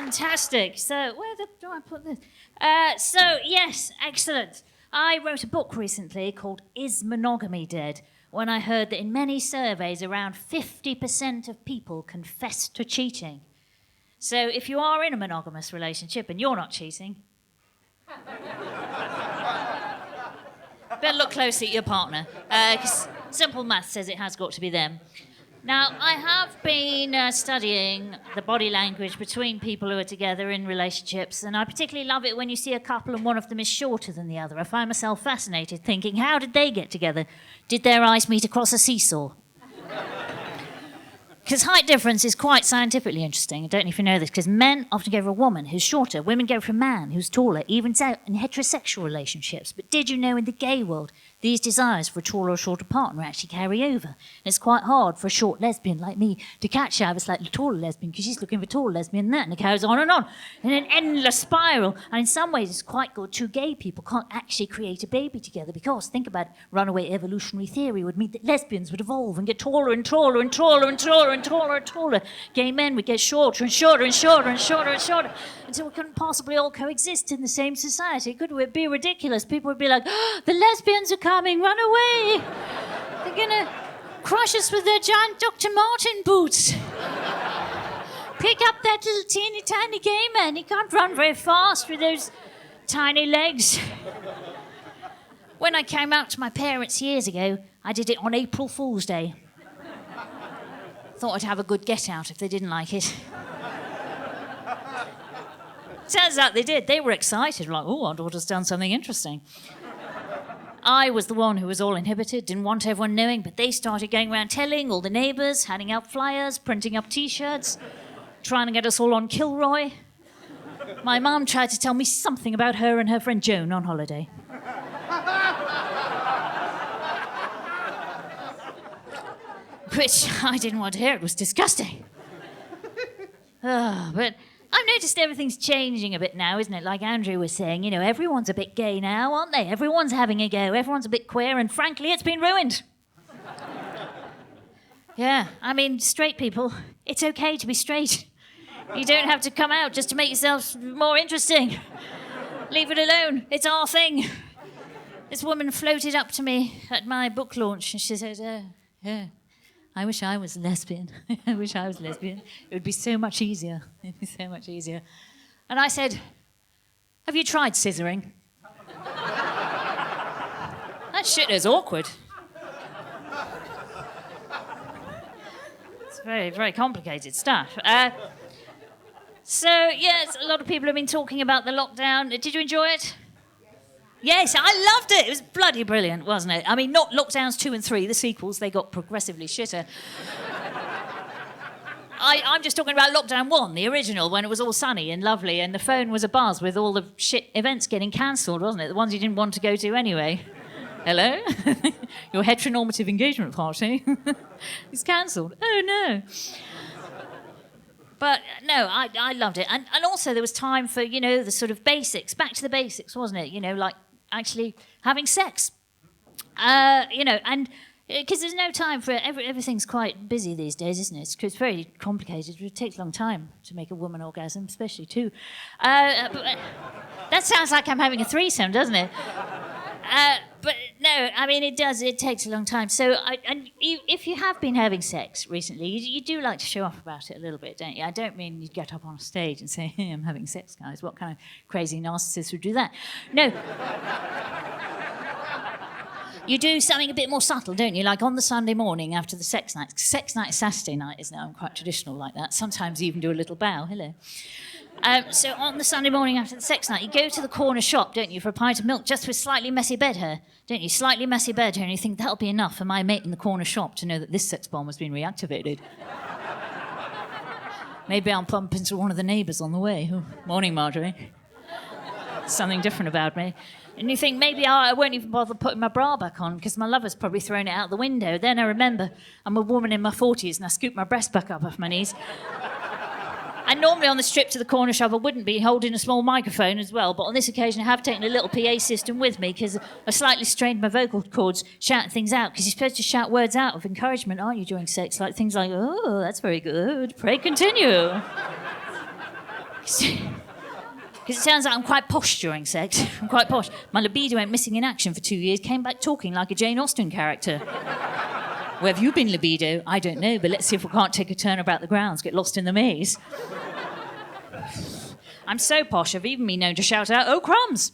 Fantastic. So, do I put this? Yes, excellent. I wrote a book recently called Is Monogamy Dead? When I heard that in many surveys, around 50% of people confess to cheating. So if you are in a monogamous relationship and you're not cheating, better look closely at your partner, because simple math says it has got to be them. Now, I have been studying the body language between people who are together in relationships, and I particularly love it when you see a couple and one of them is shorter than the other. I find myself fascinated, thinking, how did they get together? Did their eyes meet across a seesaw? Because height difference is quite scientifically interesting. I don't know if you know this, because men often go for a woman who's shorter, women go for a man who's taller, evens out in heterosexual relationships. But did you know in the gay world, these desires for a taller or shorter partner actually carry over? And it's quite hard for a short lesbian like me to catch out of a slightly taller lesbian, because she's looking for a taller lesbian and that, and it carries on in an endless spiral. And in some ways, it's quite good. Two gay people can't actually create a baby together, because, think about it, runaway evolutionary theory would mean that lesbians would evolve and get taller and taller and taller and taller and taller and taller. Gay men would get shorter and shorter and shorter and shorter and shorter until we couldn't possibly all coexist in the same society. It would be ridiculous. People would be like, oh, the lesbians are coming, run away. They're going to crush us with their giant Dr. Martin boots. Pick up that little teeny tiny gay man. He can't run very fast with those tiny legs. When I came out to my parents years ago, I did it on April Fool's Day. Thought I'd have a good get out if they didn't like it. Turns out they did. They were excited, like, oh, our daughter's done something interesting. I was the one who was all inhibited, didn't want everyone knowing, but they started going around telling all the neighbours, handing out flyers, printing up T-shirts, trying to get us all on Kilroy. My mum tried to tell me something about her and her friend Joan on holiday. Which I didn't want to hear. It was disgusting. But I've noticed everything's changing a bit now, isn't it? Like Andrew was saying, you know, everyone's a bit gay now, aren't they? Everyone's having a go. Everyone's a bit queer, and frankly, it's been ruined. Yeah, I mean, straight people, it's okay to be straight. You don't have to come out just to make yourself more interesting. Leave it alone. It's our thing. This woman floated up to me at my book launch, and she said, yeah. I wish I was lesbian. I wish I was lesbian. It would be so much easier. It'd be so much easier. And I said, have you tried scissoring? That shit is awkward. It's very, very complicated stuff. Yes, a lot of people have been talking about the lockdown. Did you enjoy it? Yes, I loved it. It was bloody brilliant, wasn't it? I mean, not Lockdowns 2 and 3, the sequels, they got progressively shitter. I'm just talking about Lockdown 1, the original, when it was all sunny and lovely and the phone was abuzz with all the shit events getting cancelled, wasn't it? The ones you didn't want to go to anyway. Hello? Your heteronormative engagement party is cancelled. Oh, no. But, no, I loved it. And also there was time for, you know, the sort of basics, back to the basics, wasn't it? You know, like actually having sex. You know, and because there's no time for everything's quite busy these days, isn't it? It's very complicated. It takes a long time to make a woman orgasm, especially two. But that sounds like I'm having a threesome, doesn't it? But no, I mean, it does. It takes a long time. So, if you have been having sex recently, you do like to show off about it a little bit, don't you? I don't mean you get up on a stage and say, hey, I'm having sex, guys. What kind of crazy narcissist would do that? No. You do something a bit more subtle, don't you? Like on the Sunday morning after the sex night. Sex night is Saturday night, isn't it? I'm quite traditional like that. Sometimes you even do a little bow. Hello. So on the Sunday morning after the sex night, you go to the corner shop, don't you, for a pint of milk, just with slightly messy bed hair, don't you? Slightly messy bed hair, and you think that'll be enough for my mate in the corner shop to know that this sex bomb has been reactivated. Maybe I'll bump into one of the neighbours on the way. Oh, morning, Marjorie. Something different about me. And you think, maybe I won't even bother putting my bra back on because my lover's probably thrown it out the window. Then I remember I'm a woman in my 40s and I scoop my breast back up off my knees. And normally on the trip to the corner shop, I wouldn't be holding a small microphone as well, but on this occasion I have taken a little PA system with me because I slightly strained my vocal cords shouting things out, because you're supposed to shout words out of encouragement, aren't you, during sex? Like things like, oh, that's very good, pray continue. Because it turns out I'm quite posh during sex. I'm quite posh. My libido went missing in action for 2 years, came back talking like a Jane Austen character. Where have you been, libido? I don't know, but let's see if we can't take a turn about the grounds, get lost in the maze. I'm so posh, I've even been known to shout out, "Oh, crumbs!"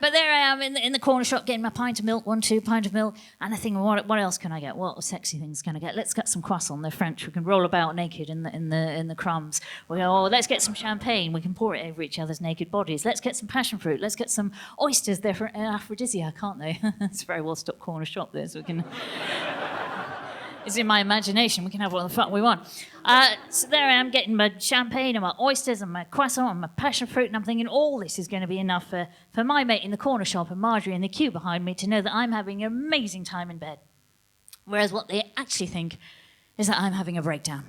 But there I am in the corner shop getting my pint of milk, 2 pint of milk, and I think, what else can I get? What sexy things can I get? Let's get some croissant. They're French. We can roll about naked in the crumbs. We go, let's get some champagne. We can pour it over each other's naked bodies. Let's get some passion fruit. Let's get some oysters. They're an aphrodisiac, aren't they? It's a very well-stocked corner shop there, so we can... It's in my imagination. We can have what the fuck we want. So there I am getting my champagne and my oysters and my croissant and my passion fruit, and I'm thinking all this is going to be enough for my mate in the corner shop and Marjorie in the queue behind me to know that I'm having an amazing time in bed. Whereas what they actually think is that I'm having a breakdown.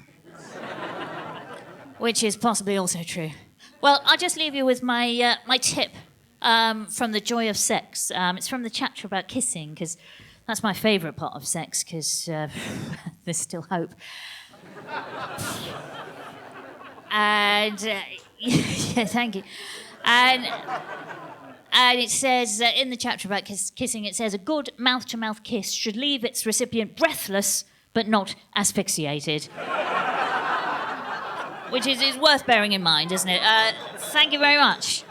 Which is possibly also true. Well, I'll just leave you with my tip from The Joy of Sex. It's from the chapter about kissing, because that's my favourite part of sex, because there's still hope. And, yeah, thank you. And it says, in the chapter about kissing, it says, a good mouth-to-mouth kiss should leave its recipient breathless, but not asphyxiated. Which is worth bearing in mind, isn't it? Thank you very much.